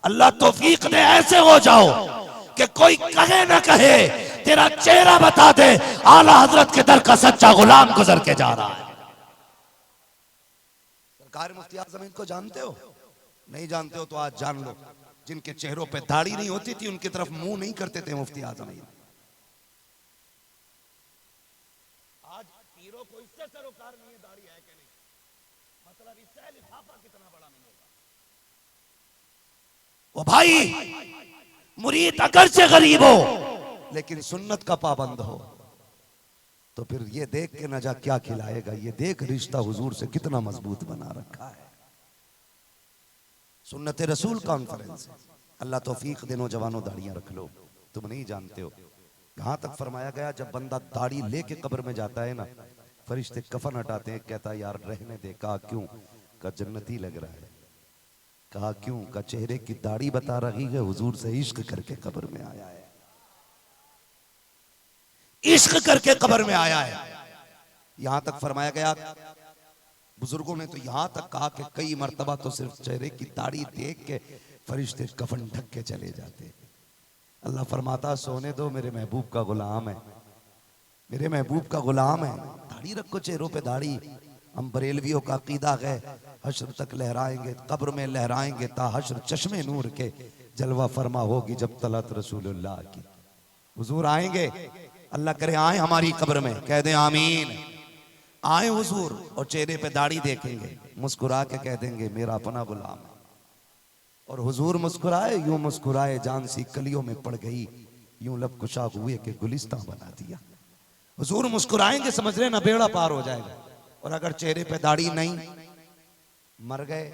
अल्लाह तौफीक दे ऐसे हो जाओ कि कोई कहे ना कहे, तेरा चेहरा बता दे आला हजरत के दर का सच्चा गुलाम गुजर के जा रहा है। सरकार मुफ्ती आजम इनको जानते हो? नहीं जानते हो तो आज जान लो। जिनके चेहरों पे दाढ़ी नहीं होती थी उनकी तरफ मुंह नहीं करते थे मुफ्ती आजम। आज पीरों को इससे सरोकार नहीं है दाढ़ी है कि नहीं, मतलब इससे लिफाफा कितना बड़ा मिलेगा। वो भाई मुरीद अगर से गरीब हो लेकिन सुन्नत का पाबंद हो तो फिर ये देख के न जा क्या खिलाएगा, ये देख रिश्ता हुजूर से कितना मजबूत बना रखा है। सुन्नत रसूल कॉन्फ्रेंस, अल्लाह तौफीक दे, नौजवानों दाढ़ियां रख लो। तुम नहीं जानते हो यहां तक फरमाया गया जब बंदा दाढ़ी लेके कब्र में जाता है ना, फरिश्ते कफन हटाते हैं, कहता यार रहने दे। कहा क्यों? का जन्नती लग रहा है। कहा क्यों? का चेहरे की दाढ़ी बता रही है हुजूर से इश्क करके कब्र में आया है, इश्क करके कब्र में आया है। यहां तक फरमाया गया बुजुर्गों ने तो यहां तक कहा कि कई मर्तबा तो सिर्फ चेहरे की दाढ़ी देख के फरिश्ते कफन ढक के चले जाते। अल्लाह फरमाता सोने दो, मेरे महबूब का गुलाम है, मेरे महबूब का गुलाम है। दाढ़ी रखो चेहरों पे दाढ़ी। हम बरेलवियों का अकीदा है हश्र तक लहराएंगे, कब्र में लहराएंगे ता हश्र चश्मे नूर के जलवा फरमा होगी जब तलत रसूलुल्लाह की। हुजूर आएंगे, अल्लाह करे आए हमारी कब्र में, कह दे आमीन। आए हुजूर और चेहरे पे दाढ़ी देखेंगे, मुस्कुरा के कह देंगे मेरा अपना गुलाम है। और हुजूर मुस्कुराए, यूं मुस्कुराए जान सी कलियों में पड़ गई, यूं लब कुशा हुए के गुलिस्तां बना दिया। हुजूर मुस्कुराएंगे, समझ रहे ना बेड़ा पार हो जाएगा। और अगर चेहरे पे दाढ़ी नहीं, मर गए।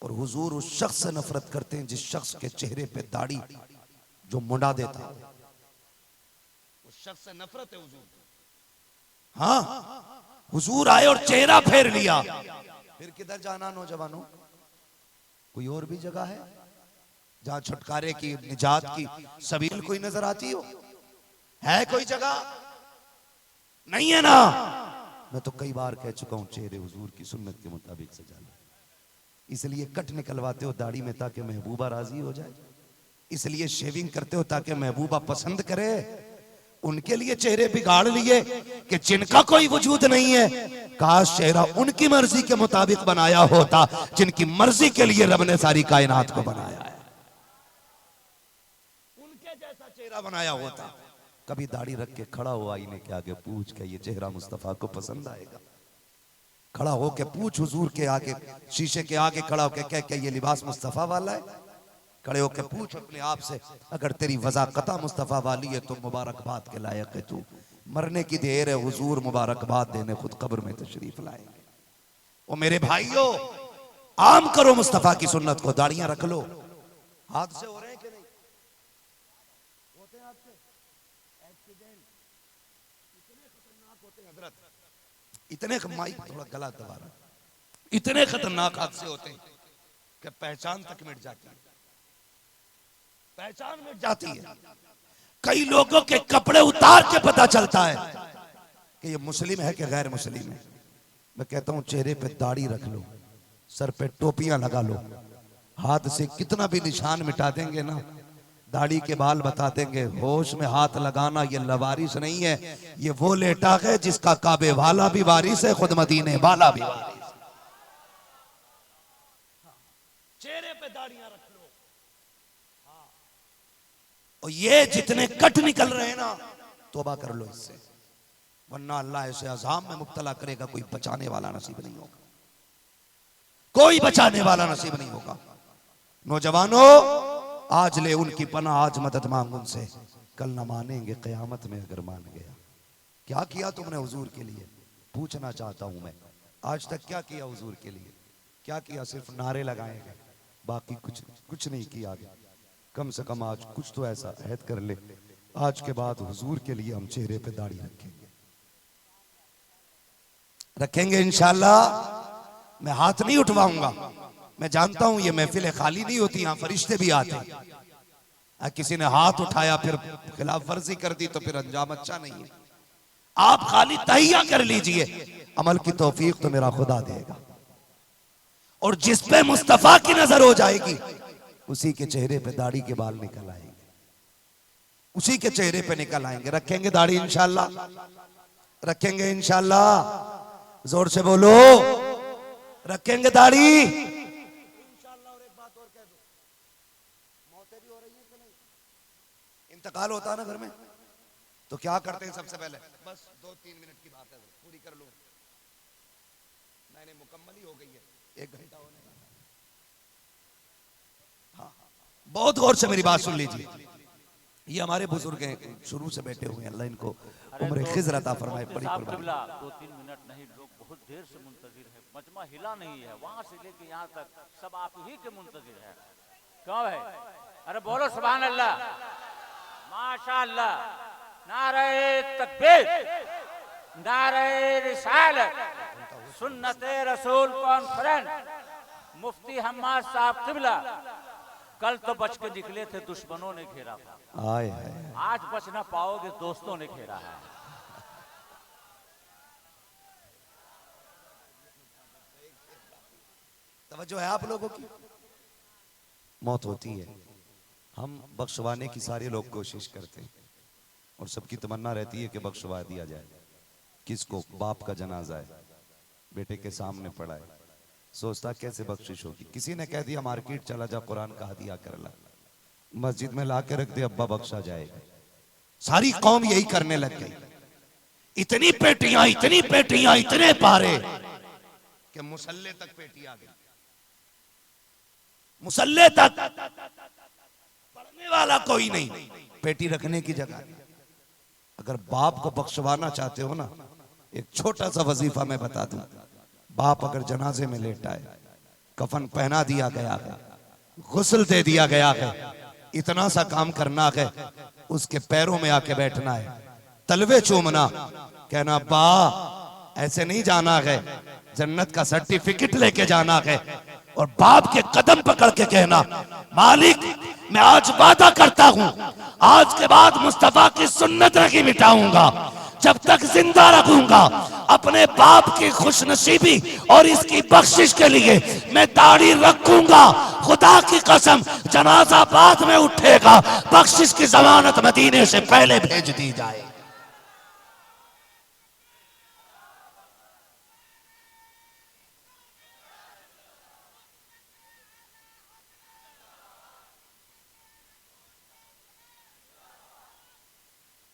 और हुजूर उस शख्स से नफरत करते हैं जिस शख्स के चेहरे पे दाढ़ी जो मुंडा देता, उस शख्स से नफरत है हुजूर। हाँ, हुजूर आए और चेहरा फेर लिया, फिर किधर जाना नौजवानों? कोई और भी जगह है जहां छुटकारे की, निजात की सबील कोई नजर आती हो? है कोई जगह? नहीं है ना। मैं तो कई बार कह चुका हूं चेहरे हुजूर की सुन्नत के मुताबिक सजा लो। इसलिए कट निकलवाते हो दाढ़ी में ताकि महबूबा राजी हो जाए, इसलिए शेविंग करते हो ताकि महबूबा पसंद करे। उनके लिए चेहरे बिगाड़ लिए कि जिनका कोई वजूद नहीं है। काश चेहरा उनकी मर्जी के मुताबिक बनाया होता जिनकी मर्जी के लिए रब ने सारी कायनात को बनाया है, उनके जैसा चेहरा बनाया होता। कभी दाढ़ी रख के खड़ा हो आईने के आगे, पूछ के ये चेहरा मुस्तफा को पसंद आएगा? खड़ा हो के पूछ हुजूर के आगे, शीशे के आगे खड़ा होके कह के ये लिबास मुस्तफा वाला है? खड़े होके पूछ अपने आप से, अगर तेरी वज़ाकता मुस्तफा वाली है तो मुबारकबाद के लायक है तू। मरने की देर है, हुजूर मुबारकबाद देने खुद कब्र में तशरीफ लाएंगे। ओ मेरे भाइयों, आम करो मुस्तफा की सुन्नत को, दाढ़ियां रख लो। हादसे हो रहे हैं कि नहीं होते हैं? आपसे एक्सीडेंट इतने खतरनाक होते हैं हजरत, इतने माइक थोड़ा गला दबा रहा, इतने खतरनाक हादसे होते हैं कि पहचान तक मिट जाती है, पहचान मिट जाती है। कई लोगों के कपड़े उतार के पता चलता है कि ये मुस्लिम है कि गैर मुस्लिम है। मैं कहता हूं चेहरे पे दाढ़ी रख लो, सर पे टोपियां लगा लो, हाथ से कितना भी निशान मिटा देंगे ना, दाढ़ी के बाल बता देंगे। होश में हाथ लगाना ये लवारिस नहीं है, ये वो लेटा है जिसका काबे वाला भी वारिस है, खुद मदीने वाला भी वारिस। चेहरे पे दाढ़ियां रख लो। और ये जितने कट निकल रहे हैं ना, तौबा कर लो इससे, वरना अल्लाह ऐसे अज़ाब में मुब्तला करेगा, कोई बचाने वाला नसीब नहीं होगा, कोई बचाने वाला नसीब नहीं होगा। नौजवानों, आज ले उनकी पनाह, आज मदद मांग उनसे, कल न मानेंगे क़यामत में अगर मान गया। क्या किया तुमने हुजूर के लिए? पूछना चाहता हूं मैं, आज तक क्या किया हुजूर के लिए? क्या किया? सिर्फ नारे लगाए गए, बाकी कुछ नहीं किया गया। कम से कम आज कुछ तो ऐसा अहद कर ले, आज के बाद हुजूर के लिए हम चेहरे पे दाढ़ी रखेंगे इंशाअल्लाह। मैं हाथ नहीं उठवाऊंगा, मैं जानता हूं ये महफिल खाली नहीं होती, यहां फरिश्ते भी आते हैं। किसी ने हाथ उठाया फिर खिलाफ वर्जी कर दी तो फिर अंजाम अच्छा नहीं है। आप खाली तहिया कर लीजिए, अमल की तौफीक तो मेरा खुदा देगा। और जिस पे मुस्तफा की नजर हो जाएगी उसी के चेहरे पे दाढ़ी के बाल निकल आएंगे, उसी के चेहरे पे निकल आएंगे। रखेंगे दाढ़ी इंशाल्लाह, रखेंगे इंशाल्लाह, जोर से बोलो, रखेंगे दाढ़ी इंशाल्लाह। और एक बात और कह दो, मौतें भी हो रही है कि नहीं? इंतकाल होता है ना घर में, तो क्या करते हैं सबसे पहले? बस 2-3 मिनट की बात है, पूरी कर लो, मैंने मुकम्मल ही हो गई है, 1 घंटा होने का। हाँ, बहुत गौर से मेरी बात सुन लीजिए। ये हमारे बुजुर्ग हैं, शुरू से बैठे हुए हैं, अल्लाह इनको उम्र खिज़र अता फरमाए। बड़ी कुर्बानी। 2-3 मिनट नहीं, लोग बहुत देर से मुंतजिर है, मजमा हिला नहीं है, वहां से लेके यहाँ तक सब आप ही के मुंतजिर है। क्यों है? अरे बोलो सुभान अल्लाह, माशाअल्लाह, नारे तकबीर, नारे रिसालत, सुन्नते रसूल कॉन्फ्रेंस, मुफ्ती हम्माद साहब किबला। कल तो बच के निकले थे, दुश्मनों ने घेरा था। आए आज बच ना पाओगे, दोस्तों ने घेरा है। तवज्जो है आप लोगों की? मौत होती है, हम बख्शवाने की सारे लोग कोशिश करते हैं और सबकी तमन्ना रहती है कि बख्शवा दिया जाए। किसको? बाप का जनाजा है, बेटे के सामने पड़ा है, सोचता कैसे बख्शिश होगी। किसी ने कह दिया मार्केट चला जा, कुरान का हदिया कर ला, मस्जिद में ला के रख दे, अब्बा बख्शा जाएगा। सारी कौम यही करने लग गई। इतनी पेटियां, इतनी पेटियां, इतने पारे कि मुसल्ले तक पेटी आ गई, मुसल्ले तक पढ़ने वाला कोई नहीं, पेटी रखने की जगह। अगर बाप को बख्शवाना चाहते हो ना, एक छोटा सा वजीफा मैं बता दूं। बाप अगर जनाजे में लेटा है, कफन पहना दिया गया है, गुस्ल दे दिया गया है, इतना सा काम करना है, उसके पैरों में आके बैठना है, तलवे चूमना, कहना बा ऐसे नहीं जाना है, जन्नत का सर्टिफिकेट लेके जाना है, और बाप के कदम पकड़ के कहना मालिक मैं आज वादा करता हूं, आज के बाद मुस्तफा की सुन्नत नहीं मिटाऊंगा, जब तक जिंदा रखूंगा अपने बाप की खुशनसीबी और इसकी बख्शिश के लिए मैं दाढ़ी रखूंगा। खुदा की कसम, जनाजा बाद में उठेगा, बख्शिश की जमानत मदीने से पहले भेज दी जाए।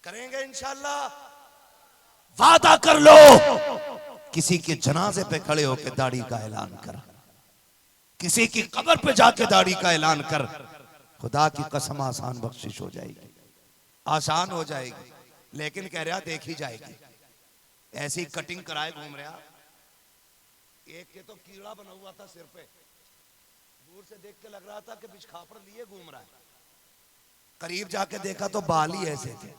करेंगे इंशाल्लाह, वादा कर लो। किसी के जनाजे पे खड़े होकर दाढ़ी का ऐलान कर, किसी की कब्र पे जाके दाढ़ी का ऐलान कर, खुदा की कसम आसान बख्शिश हो जाएगी, आसान हो जाएगी। लेकिन कह रहा देखी जाएगी, ऐसी कटिंग कराए घूम रहा। एक के तो कीड़ा बना हुआ था सिर पे, दूर से देख के लग रहा था कि बिछखापड़ लिए घूम रहा है, करीब जाके देखा तो बाल ही ऐसे थे।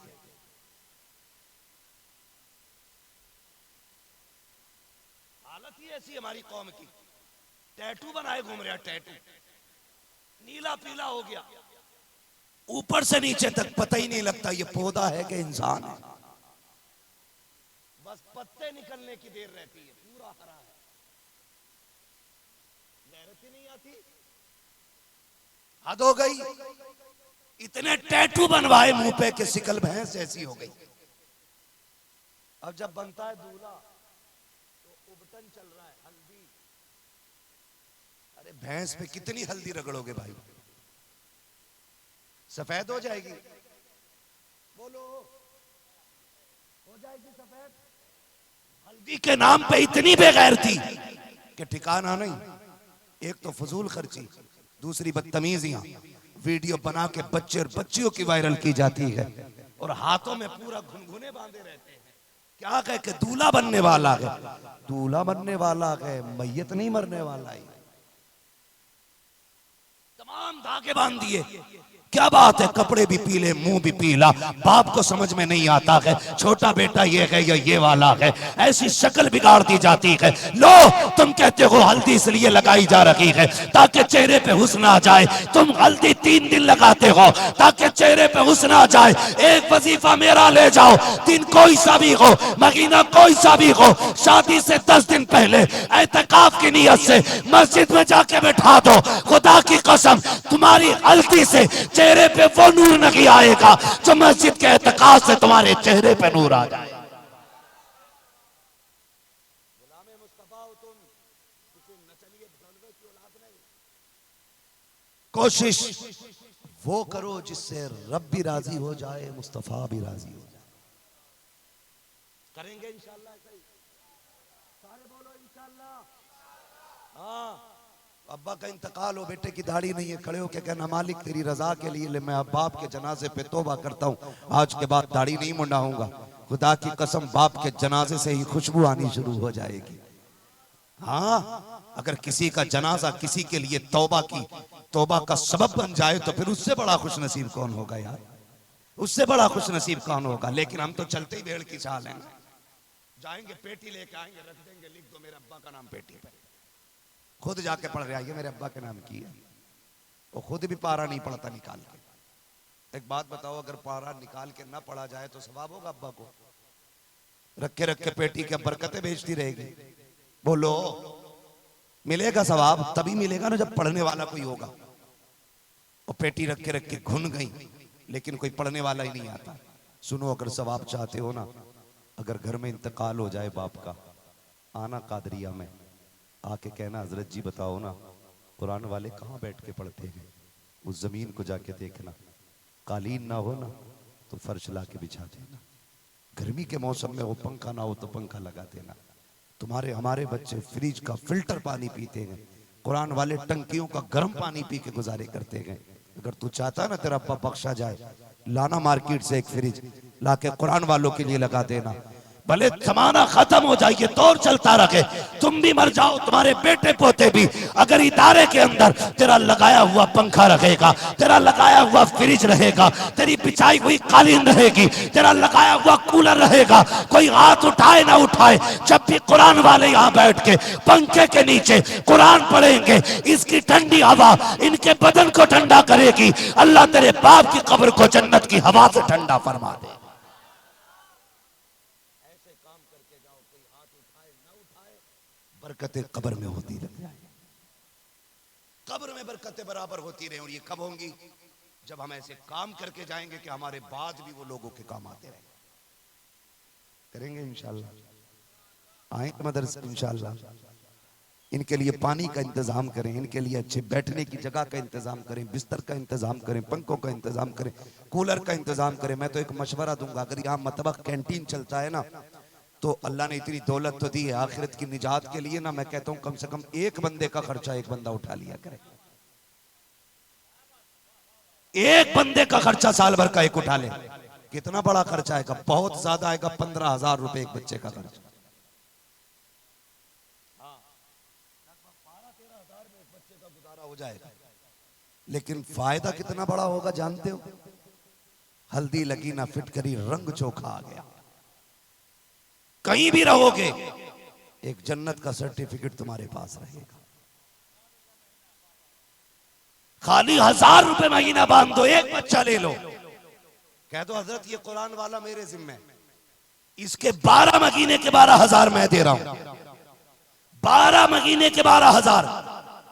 हालत ही ऐसी हमारी कौम की, टैटू बनाए घूम रहा, टैटू नीला पीला हो गया, ऊपर से नीचे तक पता ही नहीं लगता ये पौधा है कि इंसान है, बस पत्ते निकलने की देर रहती है, पूरा हरा है, गैरत ही नहीं आती। हद हो गई, इतने टैटू बनवाए मुंह पे कि सिकल भैंस जैसी हो गई। अब जब बनता है दूल्हा तो उबटन चल रहा है, हल्दी। अरे भैंस पे कितनी हल्दी रगड़ोगे भाई, सफेद हो जाएगी? बोलो, हो जाएगी सफेद? हल्दी के नाम पे इतनी बेगैरती कि ठिकाना नहीं। एक तो फजूल खर्ची, दूसरी बदतमीजियां, वीडियो बना के बच्चे और बच्चियों की वायरल की जाती है, और हाथों में पूरा घुनघुने बांधे रहते हैं। क्या कह के दूल्हा बनने वाला है, दूल्हा बनने वाला है, मैयत नहीं मरने वाला है। तमाम धागे बांध दिए, क्या बात है, कपड़े भी पीले मुंह भी पीला, बाप को समझ में नहीं आता है छोटा बेटा ये है या ये वाला है, ऐसी शक्ल बिगाड़ दी जाती है। लो तुम कहते हो हल्दी इसलिए लगाई जा रही है ताकि चेहरे पे हुस्न आ जाए, तुम हल्दी 3 दिन लगाते हो ताकि चेहरे पे हुस्न आ जाए। एक वजीफा मेरा ले जाओ, दिन कोई सा भी हो, महीना कोई सा भी हो, शादी से 10 दिन पहले एतकाफ की नीयत से मस्जिद में जाके बैठा दो, खुदा की कसम तुम्हारी हल्दी से चेहरे पे वो नूर नहीं आएगा जो मस्जिद के एतकाफ से तुम्हारे चेहरे पे नूर आ जाए। कोशिश वो करो जिससे रब भी राजी हो जाए, मुस्तफा भी राजी हो जाए। करेंगे इंशाअल्लाह, सारे बोलो इंशाअल्लाह। हाँ, अब्बा का इंतकाल हो, बेटे की दाढ़ी नहीं है, खड़े होके कहना मालिक तेरी रजा के लिए मैं अब बाप के जनाजे पे तौबा करता हूँ, आज के बाद दाढ़ी नहीं मुंडाऊंगा। खुदा की कसम बाप के जनाजे से ही खुशबू आनी शुरू हो जाएगी। हाँ, अगर किसी का जनाजा किसी के लिए तौबा का सबब बन जाए तो फिर उससे बड़ा खुश नसीब कौन होगा यार, उससे बड़ा खुश नसीब कौन होगा। लेकिन हम तो चलते ही भेड़ की चाल हैं, जाएंगे पेटी लेके आएंगे, रख देंगे, लिख दो मेरे अब्बा का नाम पेटी पे, खुद जाके पढ़ रहे आइए मेरे अब्बा के नाम की है। वो खुद भी पारा नहीं पढ़ता निकाल के। एक बात बताओ, अगर पारा निकाल के ना पढ़ा जाए तो सवाब होगा अब्बा को? रख के पेटी के बरकतें भेजती रहेगी। बोलो मिलेगा सवाब? तभी मिलेगा ना जब पढ़ने वाला कोई होगा। और पेटी रख के घुन गई लेकिन कोई पढ़ने वाला ही नहीं आता। सुनो, अगर सवाब चाहते हो ना, अगर घर में इंतकाल हो जाए बाप का, आना कादरिया में, आके कहना हजरत जी बताओ ना कुरान वाले कहाँ बैठ के पढ़ते हैं, उस जमीन को जाके देखना, कालीन ना हो ना तो फर्श ला के बिछा देना, गर्मी के मौसम में वो पंखा ना हो तो पंखा लगा देना। तुम्हारे हमारे बच्चे फ्रिज का फिल्टर पानी पीते हैं, कुरान वाले टंकियों का गर्म पानी पी के गुजारे करते हैं। अगर तू चाहता ना तेरा अब्बा बख्शा जाए, लाना मार्केट से एक फ्रिज लाके कुरान वालों के लिए लगा देना। भले जमाना खत्म हो जाए, दौर चलता रहे, तुम भी मर जाओ, तुम्हारे बेटे पोते भी, अगर इदारे के अंदर तेरा लगाया हुआ पंखा रहेगा, तेरा लगाया हुआ फ्रिज रहेगा, तेरी बिछाई हुई कालीन रहेगी, तेरा लगाया हुआ कूलर रहेगा, कोई हाथ उठाए ना उठाए, जब भी कुरान वाले यहाँ बैठ के पंखे के नीचे कुरान पढ़ेंगे, इसकी ठंडी हवा इनके बदन को ठंडा करेगी। अल्लाह तेरे बाप की कब्र को जन्नत की हवा से ठंडा फरमा दे। बरकतें कब्र में होती रह जाए, कब्र में बरकतें बराबर होती रहे। और ये कब होंगी? जब हम ऐसे काम करके जाएंगे कि हमारे बाद भी वो लोगों के काम आते रहेंगे। करेंगे इंशाल्लाह, आए मदरसे इंशाल्लाह। इनके लिए पानी का इंतजाम करें, इनके लिए अच्छे बैठने की जगह का इंतजाम करें, बिस्तर का इंतजाम करें, पंखों का इंतजाम करें, कूलर का इंतजाम करें। मैं तो एक मशवरा दूंगा, अगर यहाँ मतबख कैंटीन चलता है ना, तो अल्लाह ने इतनी दौलत तो दी है आखिरत की निजात के लिए ना, मैं कहता हूं कम से कम एक बंदे का खर्चा एक बंदा उठा लिया करे। एक बंदे का खर्चा साल भर का एक उठा ले। कितना बड़ा खर्चा आएगा? बहुत ज्यादा आएगा, 15,000 रुपए एक बच्चे का खर्चा। 12-13,000 में एक बच्चे का गुजारा हो जाएगा। लेकिन फायदा कितना बड़ा होगा जानते हो? हल्दी लगी ना फिटकरी, रंग चोखा आ गया। कहीं भी रहोगे एक जन्नत का सर्टिफिकेट तुम्हारे पास रहेगा। खाली 1,000 रुपए महीना बांध दो, एक बच्चा ले लो, कह दो हजरत ये कुरान वाला मेरे जिम्मे, इसके 12 महीने के 12,000 मैं दे रहा हूं, 12 महीने के 12,000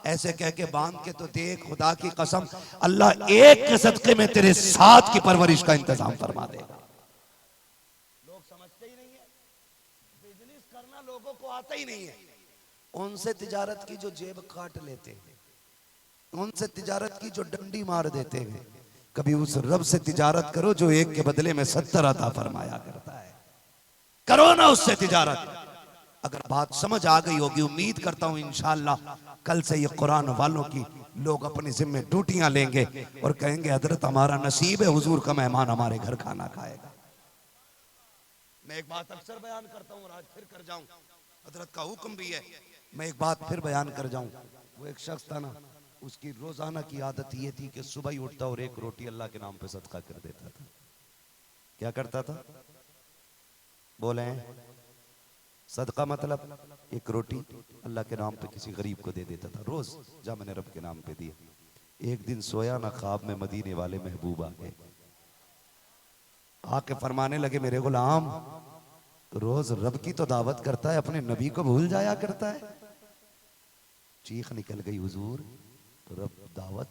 ऐसे कह के बांध के तो देख, खुदा की कसम अल्लाह एक के सदके में तेरे 7 की परवरिश का इंतजाम फरमा देगा। लोगों को आता ही नहीं है। उनसे तिजारत की जो जेब काट लेते हैं, उनसे तिजारत की जो डंडी मार देते हैं, कभी उस रब से तिजारत करो जो एक के बदले में 70 अता फरमाया करता है। करो ना उससे तिजारत। अगर बात समझ आ गई होगी, उम्मीद करता हूं इंशाअल्लाह कल से ये कुरान वालों की लोग अपने जिम्मे ड्यूटियां लेंगे और कहेंगे हजरत हमारा नसीब है, हुजूर का मेहमान हमारे घर खाना खाएगा। मैं एक बात अक्सर बयान करता हूँ और आज फिर कर जाऊं, हजरत का हुक्म भी है, मैं एक बात फिर बयान कर जाऊं। वो एक शख्स था ना, उसकी रोजाना की आदत ये थी कि सुबह ही उठता और एक रोटी अल्लाह के नाम पे सदका कर देता था। क्या करता था? बोले हैं? सदका मतलब एक रोटी अल्लाह के नाम पे किसी गरीब को दे देता था रोज। जा मैंने रब के नाम पे दिया। एक दिन सोया ना, ख्वाब में मदीने वाले महबूब आ गए, आके फरमाने लगे, मेरे गुलाम रोज रब की तो दावत करता है, अपने नबी को भूल जाया करता है। चीख निकल गई, हुजूर रब दावत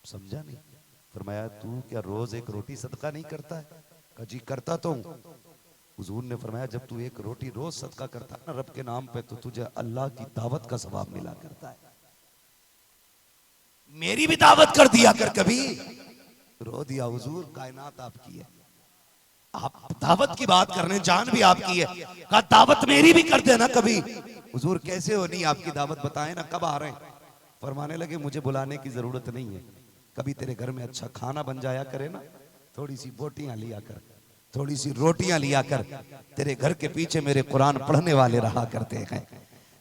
समझा नहीं। फरमाया तू क्या रोज एक रोटी सदका नहीं करता है? कहा जी करता तो हूं। हुजूर ने फरमाया जब तू एक रोटी रोज सदका करता है ना रब के नाम पे, तो तुझे अल्लाह की दावत का सवाब मिला करता है। मेरी भी दावत कर दिया कर कभी। रो दिया, हुजूर कायनात आपकी है, आप दावत की बात करने, जान भी आपकी है, कहा दावत मेरी भी कर देना कभी। हुजूर कैसे हो, नहीं आपकी दावत बताएं ना, कब आ रहे हैं? फरमाने लगे मुझे बुलाने की जरूरत नहीं है, कभी तेरे घर में अच्छा खाना बन जाया करे ना, थोड़ी सी बोटियां लिया कर, थोड़ी सी रोटियां लिया कर, तेरे घर के पीछे मेरे कुरान पढ़ने वाले रहा करते हैं,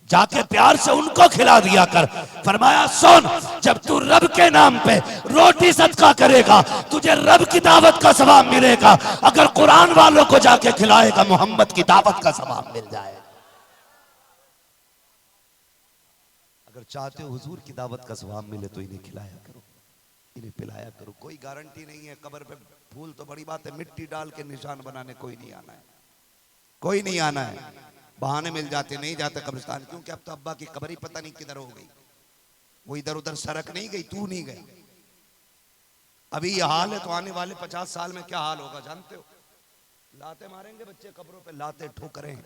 जाके प्यार से उनको खिला दिया कर। फरमाया सुन, जब तू रब के नाम पे रोटी सदका करेगा तुझे रब की दावत का सवाब मिलेगा, अगर कुरान वालों को जाके खिलाएगा मोहम्मद की दावत का सवाब मिल जाएगा। अगर चाहते हो हुजूर की दावत का सवाब मिले तो इन्हें खिलाया करो, इन्हें पिलाया करो। कोई गारंटी नहीं है, कब्र पे फूल तो बड़ी बात है, मिट्टी डाल के निशान बनाने कोई नहीं आना है, कोई नहीं आना है। बहाने मिल जाते, नहीं जाते कब्रिस्तान, क्योंकि अब तो अब्बा की कब्र ही पता नहीं किधर हो गई, वो इधर उधर सरक नहीं गई, तू नहीं गई। अभी ये हाल है तो आने वाले 50 साल में क्या हाल होगा जानते हो? लाते मारेंगे बच्चे कब्रों पे, लाते ठोकरें।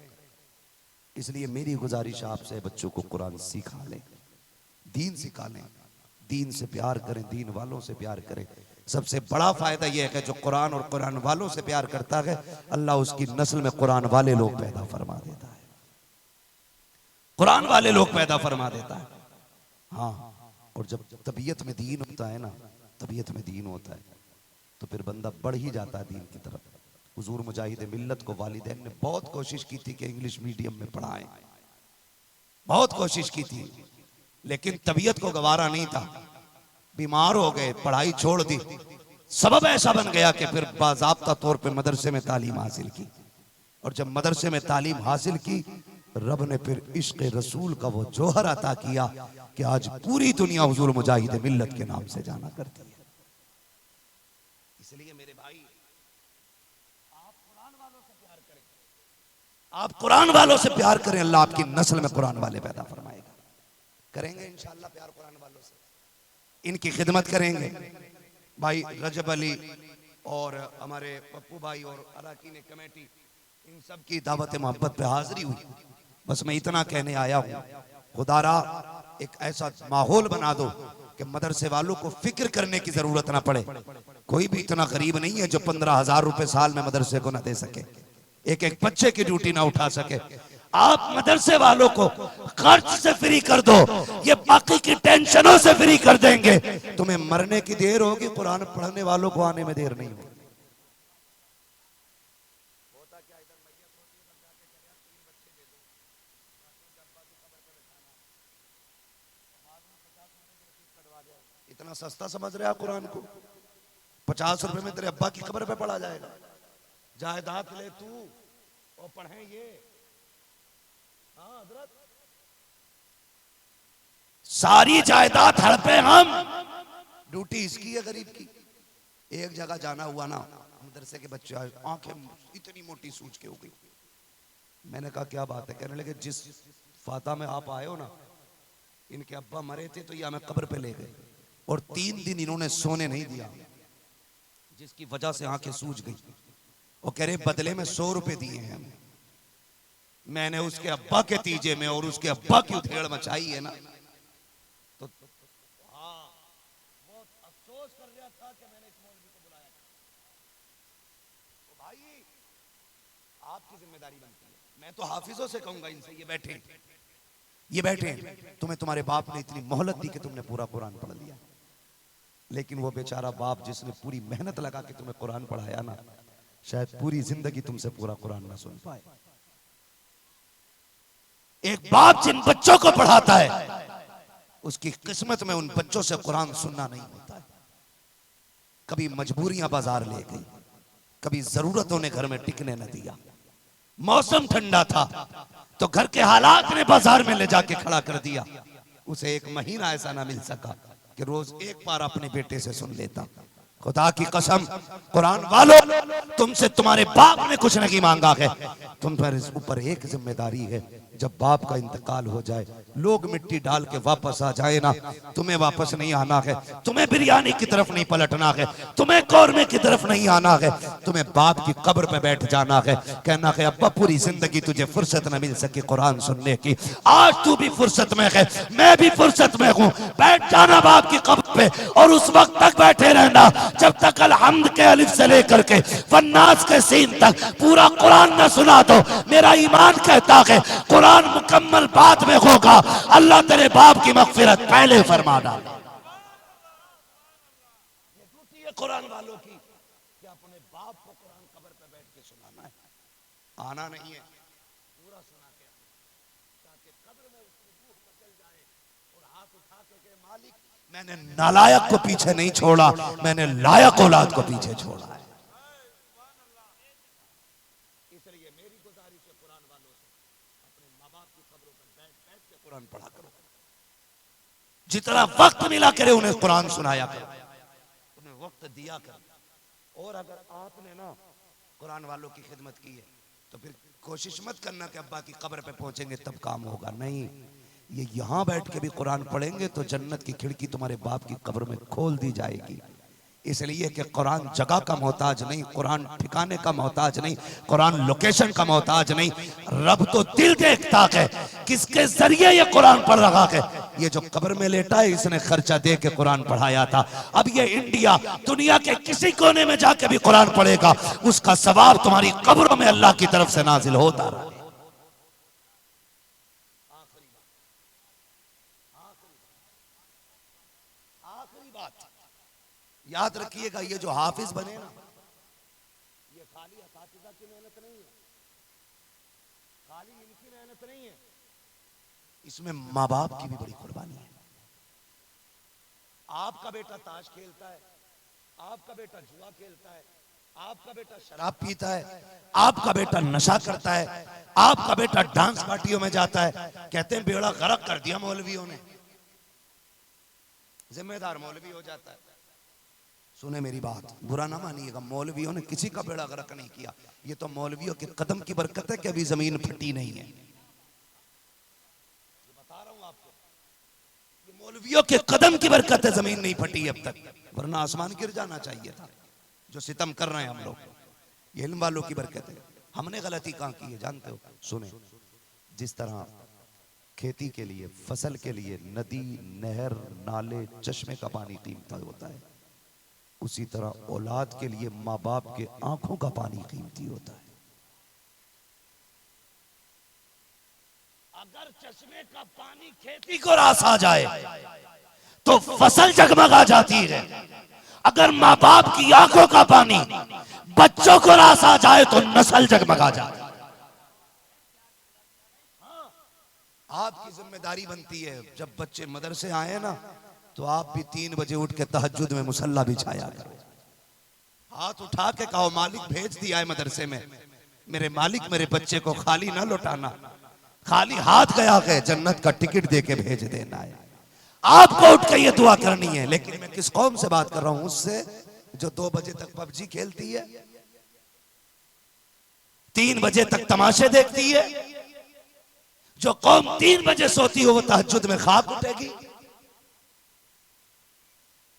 इसलिए मेरी गुजारिश आपसे, बच्चों को कुरान सिखा लें, दीन सिखा लें, दीन से प्यार करें, दीन वालों से प्यार करें। सबसे बड़ा फायदा यह है कि जो कुरान और कुरान वालों से प्यार करता है अल्लाह उसकी नस्ल में कुरान वाले लोग पैदा फरमा देता है, कुरान वाले लोग पैदा फरमा देता है। हाँ, और जब तबीयत में दीन होता है ना, तबीयत में दीन होता है तो फिर बंदा बढ़ ही जाता है दीन की तरफ। हुजूर मुजाहिद मिल्लत को वालिदैन ने बहुत कोशिश की थी कि इंग्लिश मीडियम में पढ़ाएं, बहुत कोशिश की थी, लेकिन तबीयत को गवारा नहीं था, बीमार हो गए, पढ़ाई छोड़ दी। सबब ऐसा बन गया कि फिर बाज़ाब्ता तौर पे मदरसे में तालीम हासिल की, और जब मदरसे में तालीम हासिल की रब ने फिर इश्क़ रसूल का वो जोहर अता किया कि आज पूरी दुनिया हुजूर मुजाहिद मिल्लत के नाम से जाना करती है। इसलिए मेरे भाई आप कुरान वालों से प्यार करें, आप कुरान वालों से प्यार करें, अल्लाह आपकी नस्ल में कुरान वाले पैदा फरमाएगा। करेंगे इंशाअल्लाह प्यार कुरान वालों से, इनकी खिदमत करेंगे। भाई रजब अली और हमारे पप्पू भाई और अराकीन कमेटी, इन सब की दावत मोहब्बत पे हाजिरी हुई। बस मैं इतना कहने आया हूँ, खुदारा एक ऐसा माहौल बना दो कि मदरसे वालों को फिक्र करने की जरूरत ना पड़े। कोई भी इतना गरीब नहीं है जो 15,000 रुपए साल में मदरसे को ना दे सके, एक एक बच्चे की ड्यूटी ना उठा सके। आप मदरसे वालों को खर्च से फ्री कर दो, ये बाकी की टेंशनों से फ्री कर देंगे। तुम्हें मरने की देर होगी, कुरान पढ़ने वालों को आने में देर नहीं होगी। इतना सस्ता समझ रहे आप कुरान को? 50 रुपए में तेरे अब्बा की कब्र पे पढ़ा जाएगा। जायदाद ले तू और पढ़े ये। सारी जायदाद हड़पे हम, ड्यूटी इसकी है गरीब की। एक जगह जाना हुआ ना, मदरसे के बच्चे आंखें इतनी मोटी सूझ के हो गई। मैंने कहा क्या बात है? कहने लगे जिस फाता में आप आए हो ना, इनके अब्बा मरे थे तो ये हमें कब्र पे ले गए और 3 दिन इन्होंने सोने नहीं दिया, जिसकी वजह से आंखें सूझ गई। वो कह रहे बदले में 100 रुपए दिए हैं हमें। मैंने उसके अब्बा के तीजे में और उसके अब्बा की उधेड़ मचाई है ना, तो बहुत अफसोस कर रहा था कि मैंने इस मौलवी को बुलाया। तो भाई आपकी जिम्मेदारी बनती है। मैं तो हाफिजों से कहूंगा इनसे, ये बैठे तुम्हें तुम्हारे बाप ने इतनी मोहलत दी कि तुमने पूरा कुरान पढ़ लिया, लेकिन वो बेचारा बाप जिसने पूरी मेहनत लगा के तुम्हें कुरान पढ़ाया ना, शायद पूरी जिंदगी तुमसे पूरा कुरान ना सुन पाए। एक बाप जिन बच्चों को पढ़ाता है उसकी किस्मत में उन बच्चों से कुरान सुनना नहीं होता है। कभी मजबूरियां बाजार ले गई, कभी जरूरतों ने घर में टिकने न दिया। मौसम ठंडा था तो घर के हालात ने बाजार में ले जाके खड़ा कर दिया। उसे एक महीना ऐसा ना मिल सका कि रोज एक बार अपने बेटे से सुन लेता। खुदा की कसम, कुरान वालों, तुमसे तुम्हारे बाप ने कुछ नहीं मांगा है, तुम पर इस ऊपर एक जिम्मेदारी है। जब बाप का इंतकाल हो जाए, लोग मिट्टी डाल के वापस आ जाए ना, तुम्हें वापस नहीं आना है। तुम्हें बिरयानी की तरफ नहीं पलटना है, तुम्हें कौरमे की तरफ नहीं आना है। तुम्हें बाप की कब्र पे बैठ जाना है, कहना है अब्बा पूरी जिंदगी तुझे फुर्सत न मिल सकी कुरान सुनने की, आज तू भी फुर्सत में है, मैं भी फुर्सत में हूँ। बैठ जाना बाप की कब्र पे और उस वक्त तक बैठे रहना जब तक अल-हम्द के अलिफ से लेकर के वन्नास के सीन तक पूरा कुरान न सुना दो। मेरा ईमान कहता है कुरान मुकम्मल बाद में होगा, अल्लाह तेरे बाप की मगफिरत पहले फरमा डाले। ये ड्यूटी है कुरान वालों की कि अपने बाप को कुरान कब्र पे बैठ के सुनाना है। आना नहीं है, पूरा सुना के ताकि कब्र में उसकी रूह मचल जाए और हाथ उठा के कहे मालिक मैंने नालायक को पीछे नहीं छोड़ा, मैंने लायक औलाद को पीछे छोड़ा है। इसलिए मेरी गुजारिश है कुरान वालों से, अपने माँ बाप की कब्रों पर बैठ बैठ के कुरान पढ़ा करो। जितना वक्त मिला करे उन्हें कुरान सुनाया करो, उन्हें वक्त दिया करो। और अगर आपने ना कुरान वालों की खिदमत की है तो फिर कोशिश मत करना कि अब्बा की कब्र पे पहुंचेंगे तब काम होगा। नहीं, ये यहां बैठ के भी कुरान पढ़ेंगे तो जन्नत की खिड़की तुम्हारे बाप की कब्र में खोल दी जाएगी। इसलिए कि कुरान जगह का मोहताज नहीं, कुरान ठिकाने का मोहताज नहीं, कुरान लोकेशन का मोहताज नहीं। रब तो दिल देखता है किसके जरिए ये कुरान पढ़ रहा है। ये जो कब्र में लेटा है इसने खर्चा दे के कुरान पढ़ाया था। अब ये इंडिया दुनिया के किसी कोने में जाके भी कुरान पढ़ेगा, उसका सवाब तुम्हारी कब्रों में अल्लाह की तरफ से नाजिल होता रहा। याद रखिएगा, ये जो हाफिज बने ना, ये खाली असातिज़ा की मेहनत नहीं है, खाली इनकी मेहनत नहीं है, इसमें माँ बाप की भी बड़ी कुर्बानी है। आपका बेटा ताश खेलता है, आपका बेटा जुआ खेलता है, आपका बेटा शराब पीता है, आपका बेटा नशा करता है, आपका बेटा डांस पार्टियों में जाता है, कहते हैं बेड़ा गर्क कर दिया मौलवियों ने, जिम्मेदार मौलवी हो जाता है। सुने मेरी बात, बुरा ना मानिएगा, मौलवियों ने किसी का बेड़ा गर्क नहीं किया। ये तो मौलवियों के कदम की बरकत है कि अभी जमीन फटी नहीं है। ये बता रहा हूं आपको, ये मौलवियों के कदम की बरकत है, जमीन नहीं फटी अब तक, वरना आसमान गिर जाना चाहिए था। जो सितम कर रहे हैं हम लोग, ये इल्म वालों की बरकत है। हमने गलती कहां की है जानते हो? सुने, जिस तरह खेती के लिए, फसल के लिए नदी, नहर, नाले, चश्मे का पानी कीमती होता है, उसी तरह औलाद के लिए माँ बाप के आंखों का पानी कीमती होता है। अगर चश्मे का पानी खेती को रास आ जाए तो फसल जगमगा जाती है। अगर माँ बाप की आंखों का पानी बच्चों को रास आ जाए तो नस्ल जगमगा जाती है। आपकी जिम्मेदारी बनती है, जब बच्चे मदरसे आए ना तो आप भी 3 बजे उठ के तहज्जुद में मुसल्ला बिछाया करो। हाथ उठा के कहो मालिक भेज दिया है मदरसे में, मेरे मालिक मेरे बच्चे को खाली ना लौटाना, खाली हाथ गया है, जन्नत का टिकट दे के भेज देना है। आपको उठ के ये दुआ करनी है। लेकिन मैं किस कौम से बात कर रहा हूं? उससे जो 2 बजे तक पबजी खेलती है, 3 बजे तक तमाशे देखती है। जो कौम 3 बजे सोती हो वो तहज्जुद में ख्वाब उठेगी।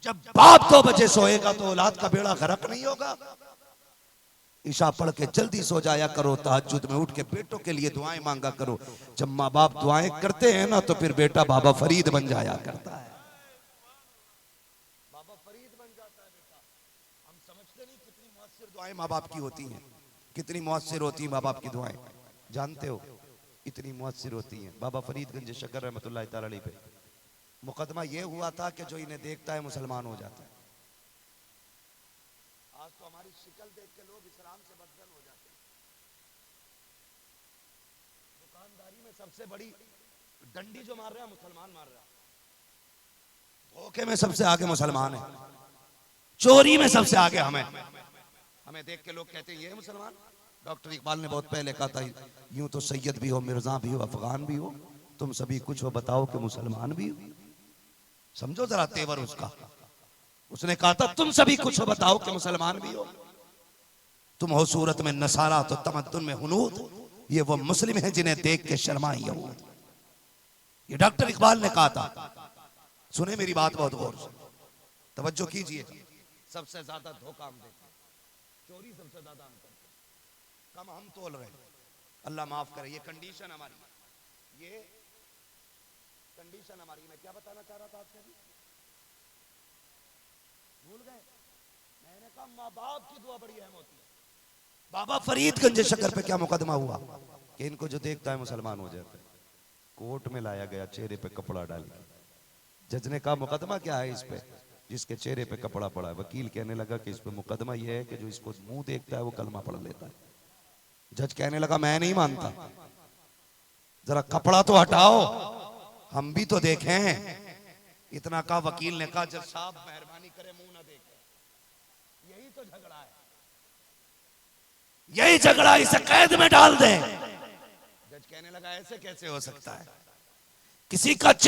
जब बाप 2 बजे सोएगा तो औलाद का बेड़ा गर्क नहीं होगा। ईशा पढ़ के जल्दी सो जाया करो, तहज्जुद में उठ के बेटों के लिए दुआएं मांगा करो। जब माँ बाप दुआएं करते हैं ना तो फिर बेटा बाबा फरीद बन जाया करता है, बाबा फरीद बन जाता है बेटा। हम समझते नहीं कितनी मुअस्सिर दुआएं माँ बाप की होती हैं, कितनी मुअस्सिर होती हैं माँ बाप की दुआएं। जानते हो इतनी मुअस्सिर होती हैं। बाबा फरीदगंज शकर रहमतुल्लाह तआला अलैह पे मुकदमा यह हुआ था कि जो इन्हें देखता है मुसलमान हो जाता है। आज तो हमारी शक्ल देख के लोग इस्लाम से बदल हो जाते हैं। दुकानदारी में सबसे बड़ी डंडी जो मार रहा है मुसलमान मार रहा है। धोखे में सबसे आगे मुसलमान है, चोरी में सबसे आगे हमें देख के लोग कहते हैं ये मुसलमान। डॉक्टर इकबाल ने बहुत पहले कहा था, यूं तो सैयद भी हो, मिर्जा भी हो, अफगान भी हो, तुम सभी कुछ हो बताओ कि मुसलमान भी हो। समझो जरा तेवर उसका। उसने कहा था तुम सभी कुछ हो बताओ कि मुसलमान भी हो। तुम हो सूरत में नसारा तो तमद्दुन में हुनूद, ये वो मुस्लिम है जिन्हें देख के शर्माए यहूद। ये डॉक्टर इकबाल ने कहा था। सुने मेरी बात बहुत गौर से, तवज्जो कीजिए। सबसे ज्यादा धोखा हम देते, चोरी सबसे ज्यादा हम करते, कम हम तोल रहे। अल्लाह माफ करे। ये कंडीशन हमारी, ये कंडीशन हमारी। मैं क्या बताना चाह रहा था आपसे अभी, भूल गए। मैंने कहा माँ बाप की दुआ बड़ी अहम होती है। बाबा फरीदगंज शक्कर पे क्या मुकदमा हुआ कि इनको जो देखता है मुसलमान हो जाता है। कोर्ट में लाया गया, चेहरे पे कपड़ा डाल के। जज ने कहा मुकदमा क्या है इस पे, जिसके चेहरे पे कपड़ा पड़ा है। वकील कहने लगा कि इस पे मुकदमा यह है कि जो इसको मुंह देखता है वो कलमा पढ़ लेता है। जज कहने लगा मैं नहीं मानता, जरा कपड़ा तो हटाओ, हम भी तो देखें। इतना कहा, वकील ने कहा जज साहब मेहरबानी करे मुंह ना देखें। यही तो झगड़ा है, यही झगड़ा, इसे कैद में डाल दें। जज कहने लगा ऐसे कैसे हो सकता है, किसी का